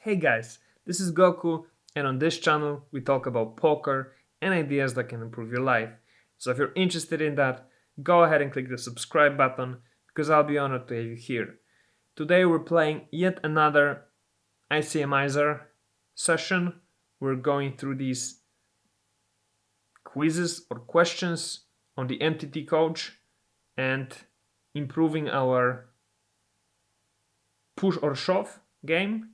Hey guys, this is Goku, and on this channel we talk about poker and ideas that can improve your life. So if you're interested in that, go ahead and click the subscribe button because I'll be honored to have you here. Today we're playing yet another ICMIZER session. We're going through these quizzes or questions on the MTT coach and improving our push or shove game.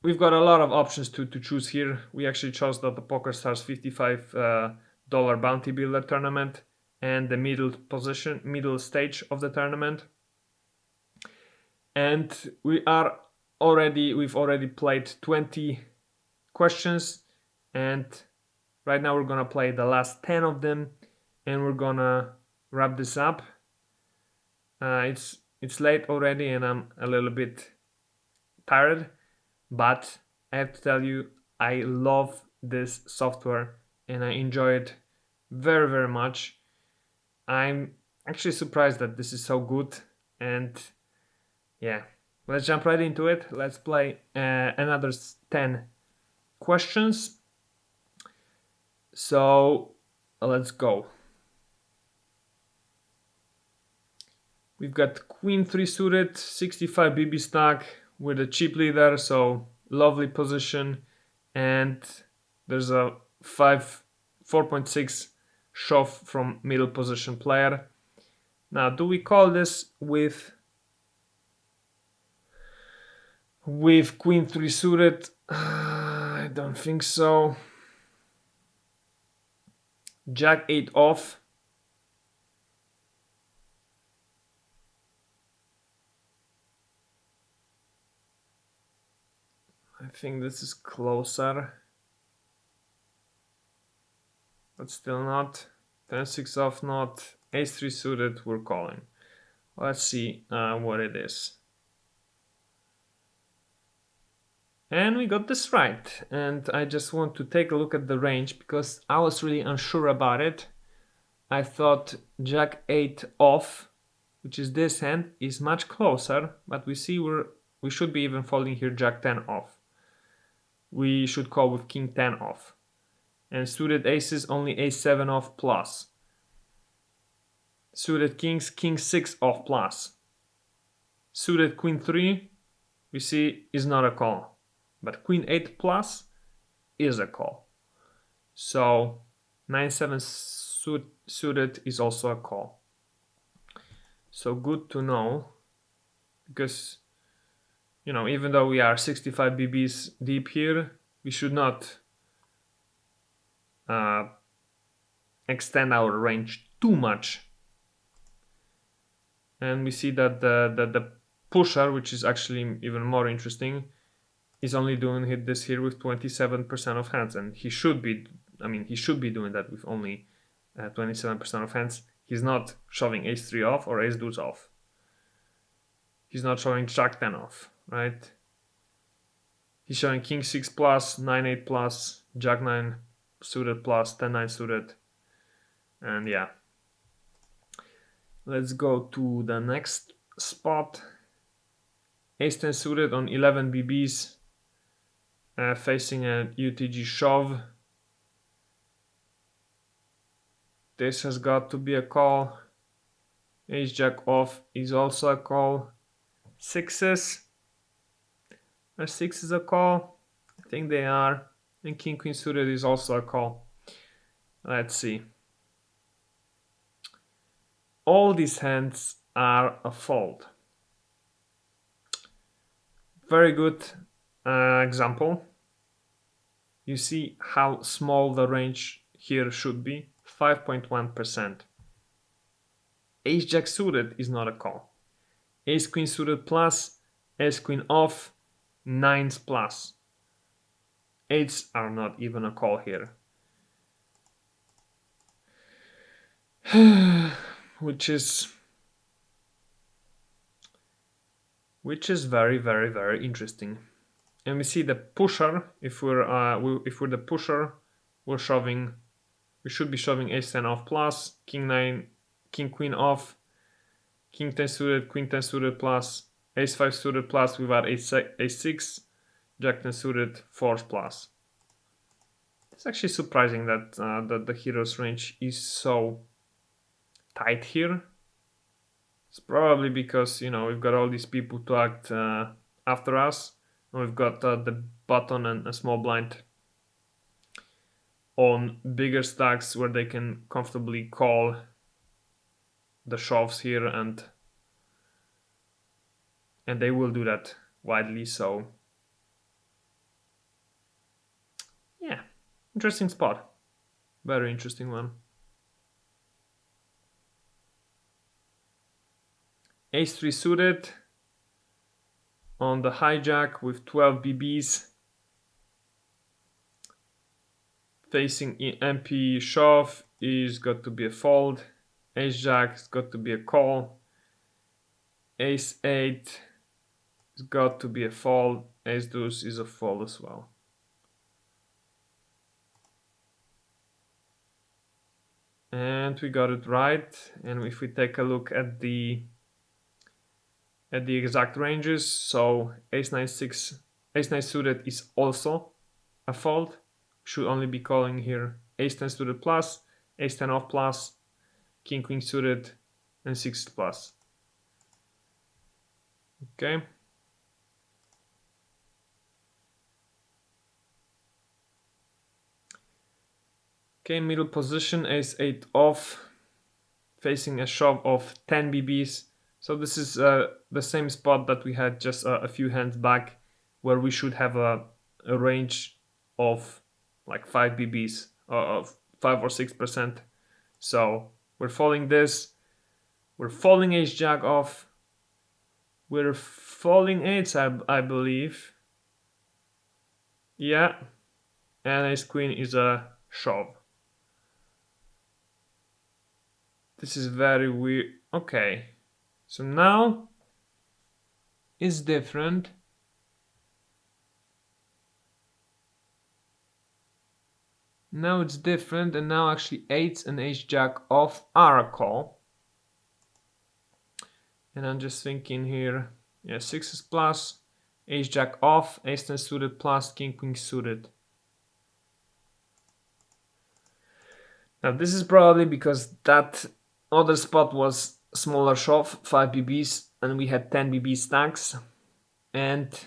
We've got a lot of options to choose here. We actually chose the PokerStars $55 bounty builder tournament and the middle stage of the tournament. And we've already played 20 questions, and right now we're gonna play the last 10 of them, and we're gonna wrap this up. It's late already, and I'm a little bit tired. But I have to tell you, I love this software and I enjoy it very, very much. I'm actually surprised that this is so good. And yeah, let's jump right into it. Let's play another 10 questions. So let's go. We've got Queen 3 suited, 65 BB stack with a chip leader, so lovely position, and there's a 4.6 shove from middle position player. Now, do we call this with Queen 3 suited? I don't think so. Jack 8 off. I think this is closer, but still not. 10-6 off, not. Ace-3 suited, we're calling. Let's see what it is. And we got this right. And I just want to take a look at the range because I was really unsure about it. I thought Jack 8 off, which is this hand, is much closer, but we see we should be even folding here Jack 10 off. We should call with King 10 off. And suited aces, only Ace 7 off plus. Suited kings, King 6 off plus. Suited Queen 3, we see, is not a call. But Queen 8 plus is a call. So 9-7 suited is also a call. So good to know, because even though we are 65 BBs deep here, we should not extend our range too much. And we see that the pusher, which is actually even more interesting, is only doing this here with 27% of hands, and he should be doing that with only 27% of hands. He's not shoving Ace 3 off or Ace deuce off. He's not showing Jack 10 off, right? He's showing King 6 plus, 9-8 plus, Jack 9 suited plus, 10-9 suited. And yeah. Let's go to the next spot. Ace 10 suited on 11 BBs, facing a UTG shove. This has got to be a call. Ace Jack off is also a call. Sixes. Are sixes a call? I think they are. And King Queen suited is also a call. Let's see. All these hands are a fold. Very good example. You see how small the range here should be. 5.1%. Ace Jack suited is not a call. Ace Queen suited plus, Ace Queen off, 9s plus. 8s are not even a call here. which is very, very, very interesting. And we see the pusher. If we're the pusher, we should be shoving Ace 10 off plus, King 9, King Queen off, King 10 suited, Queen 10 suited plus, Ace-5 suited plus without Ace-6, Jack-10 suited 4 plus. It's actually surprising that that the hero's range is so tight here. It's probably because, you know, we've got all these people to act after us, and we've got the button and a small blind on bigger stacks where they can comfortably call the shoves here, and they will do that widely. So yeah, interesting spot, very interesting one. Ace-3 suited on the hijack with 12 BBs facing MP shove is got to be a fold. Ace-Jack has got to be a call. Ace-8 has got to be a fold. Ace-Deuce is a fold as well. And we got it right. And if we take a look at the exact ranges, so Ace-9 suited is also a fold. Should only be calling here Ace-10 suited plus, Ace-10 off plus, King-Queen suited, and 6 plus. Okay. Okay, middle position, Ace-8 off, facing a shove of 10 BBs. So this is the same spot that we had just a few hands back, where we should have a range of like 5 BBs, of 5 or 6%. So we're folding this, we're folding Ace-Jack off, we're folding eights, I believe. Yeah, and Ace-Queen is a shove. This is very weird. Okay, so now it's different. Now it's different, and now actually eights and Ace-Jack off are a call. And I'm just thinking here, yeah, 6s plus, Ace-Jack off, Ace-10 suited plus, King-Queen suited. Now this is probably because that other spot was smaller shove, 5 BBs, and we had 10 BB stacks. And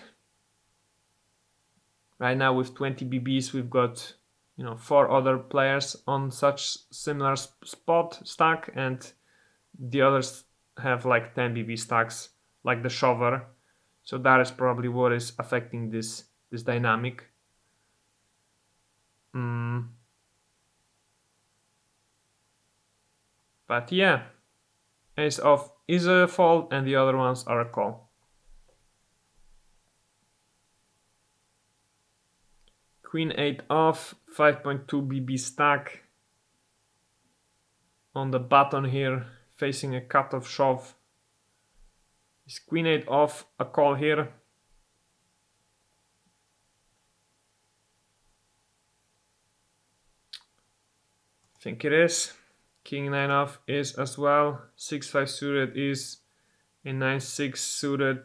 right now with 20 BBs, we've got, you know, 4 other players on such similar spot stack, and the others have like 10 BB stacks, like the shover. So that is probably what is affecting this dynamic. But yeah, Ace off is a fold, and the other ones are a call. Queen 8 off, 5.2 BB stack on the button here, facing a cutoff shove. Is Queen 8 off a call here? I think it is. King 9 off is as well. 6-5 suited is a 9-6 suited.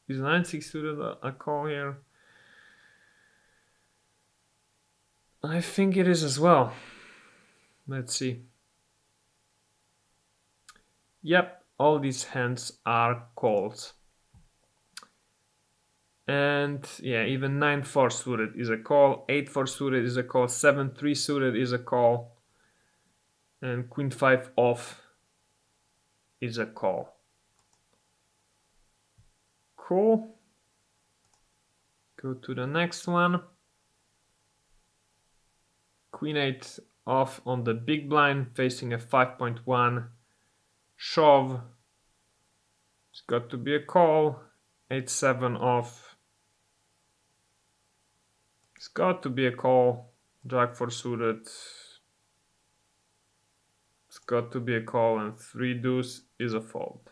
Is 9-6 suited a call here? I think it is as well. Let's see. Yep, all these hands are calls. And yeah, even 9-4 suited is a call, 8-4 suited is a call, 7-3 suited is a call, and Queen 5 off is a call. Cool. Go to the next one. Queen 8 off on the big blind, facing a 5.1 shove. It's got to be a call. 8-7 off. It's got to be a call. Jack 4 suited. It's got to be a call, and 3 deuce is a fold.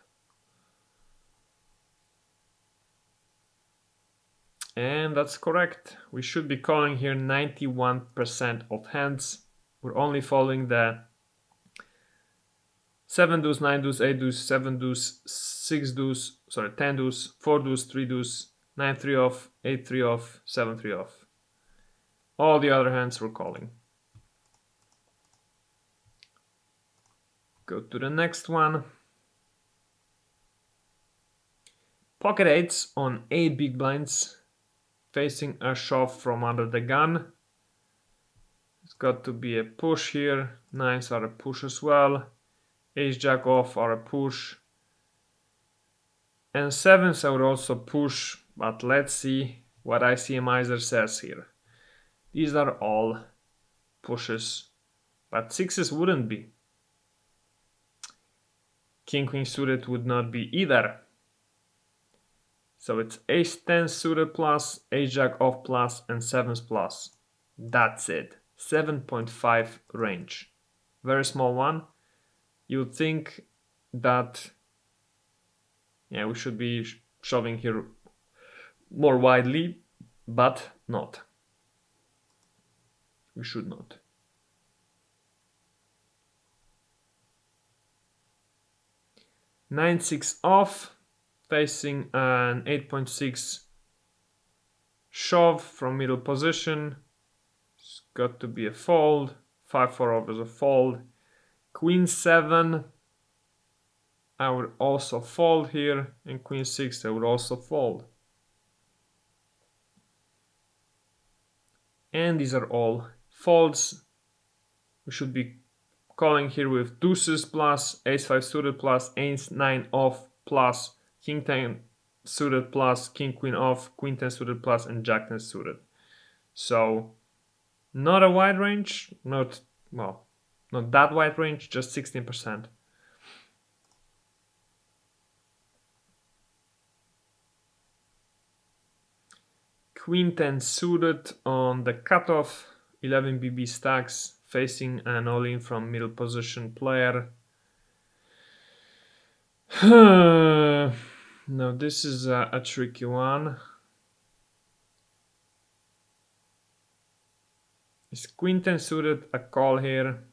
And that's correct. We should be calling here 91% of hands. We're only following the 7 deuce, 9 deuce, 8 deuce, 7 deuce, 6 deuce, 10 deuce, 4 deuce, 3 deuce, 9 3 off, 8 3 off, 7 3 off. All the other hands we're calling. Go to the next one. Pocket eights on 8 big blinds, facing a shove from under the gun. It's got to be a push here. Nines are a push as well. Ace jack off are a push. And sevens I would also push, but let's see what ICMIZER says here. These are all pushes, but sixes wouldn't be. King queen suited would not be either. So it's ace 10 suited plus, ace jack off plus, and sevens plus. That's it. 7.5 range. Very small one. You'd think that we should be shoving here more widely, but not. We should not. Nine six off, facing an 8.6 shove from middle position. It's got to be a fold. 5-4 off is a fold. Queen 7, I would also fold here, and queen 6 I would also fold. And these are all folds. We should be calling here with deuces plus, ace 5 suited plus, ace 9 off plus, king 10 suited plus, king queen off, queen 10 suited plus, and jack 10 suited. So not a wide range, not that wide range, just 16%. Queen 10 suited on the cutoff, 11 BB stacks, facing an all-in from middle position player. No, this is a tricky one. Is queen 10 suited a call here?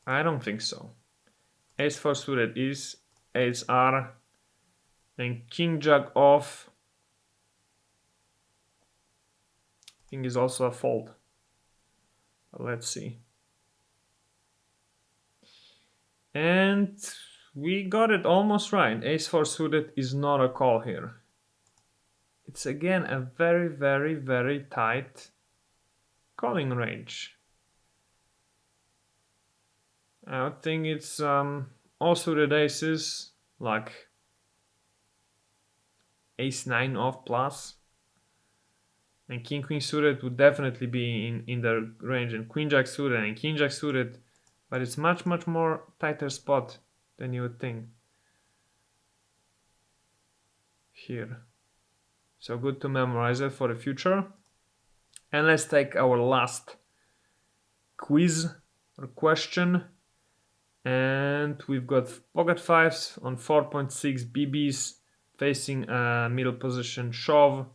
I don't think so. Ace 4 suited is, ace R, and king jack off. I think is also a fold. Let's see. And we got it almost right. Ace 4 suited is not a call here. It's again a very, very, very tight calling range. I would think it's all suited aces, like ace 9 off plus. And king queen suited would definitely be in the range, and queen jack suited and king jack suited, but it's much more tighter spot than you would think here. So good to memorize it for the future. And let's take our last quiz or question. And we've got pocket fives on 4.6 BBs facing a middle position shove.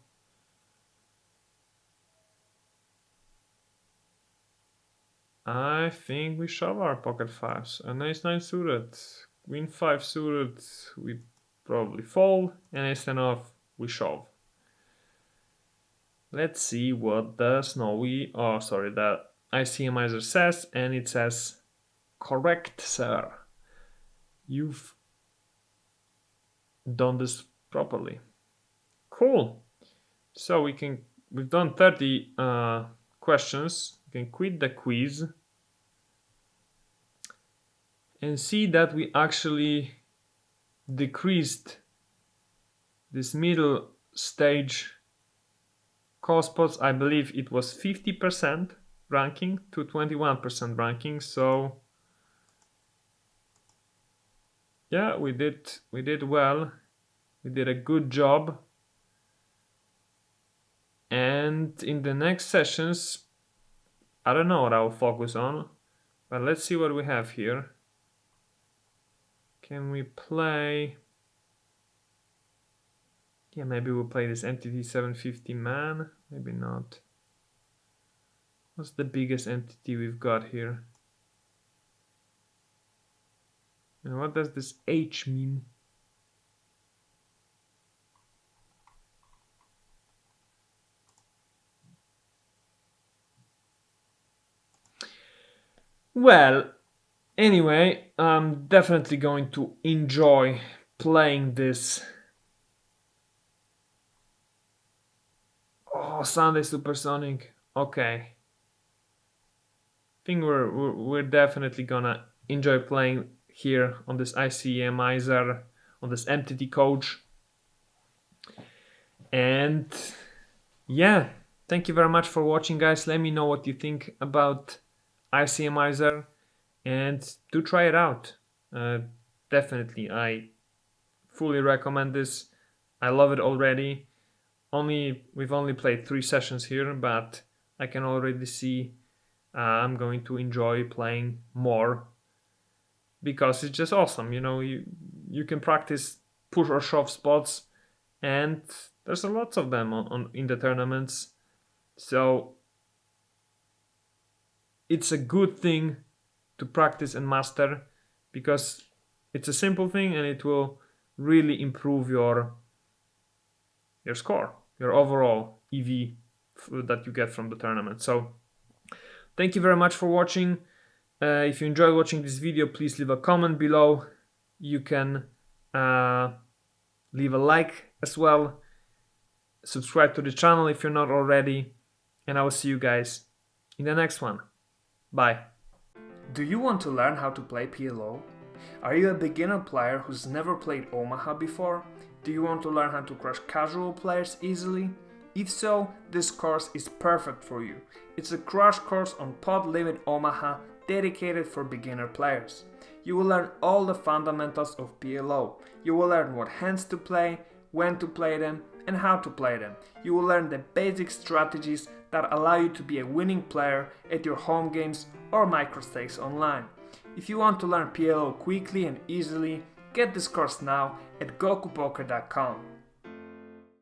I think we shove our pocket fives. An ace 9 suited, queen 5 suited, we probably fold, and ace 10 off, we shove. Let's see what the the ICMIZER says, and it says, correct, sir. You've done this properly. Cool. So we've done 30 questions. We can quit the quiz and see that we actually decreased this middle stage call spots. I believe it was 50% ranking to 21% ranking. So yeah, we did well. We did a good job. And in the next sessions, I don't know what I'll focus on, but let's see what we have here. Can we play Yeah, maybe we'll play this MTT 750 man. Maybe not. What's the biggest MTT we've got here? And what does this H mean? Well, anyway, I'm definitely going to enjoy playing this. Oh, Sunday Supersonic. Okay. I think we're definitely gonna enjoy playing here on this ICMIZER, on this MTT coach. And yeah, thank you very much for watching, guys. Let me know what you think about ICMIZER and do try it out. Definitely, I fully recommend this. I love it already. We've only played 3 sessions here, but I can already see I'm going to enjoy playing more because it's just awesome. You know, you can practice push or shove spots, and there's a lots of them on in the tournaments. So it's a good thing to practice and master because it's a simple thing and it will really improve your score, your overall EV that you get from the tournament. So thank you very much for watching. If you enjoyed watching this video, please leave a comment below. You can leave a like as well. Subscribe to the channel if you're not already. And I will see you guys in the next one. Bye. Do you want to learn how to play PLO? Are you a beginner player who's never played Omaha before? Do you want to learn how to crush casual players easily? If so, this course is perfect for you. It's a crash course on Pot Limit Omaha dedicated for beginner players. You will learn all the fundamentals of PLO. You will learn what hands to play, when to play them, and how to play them. You will learn the basic strategies that allow you to be a winning player at your home games or microstakes online. If you want to learn PLO quickly and easily, get this course now at gokupoker.com.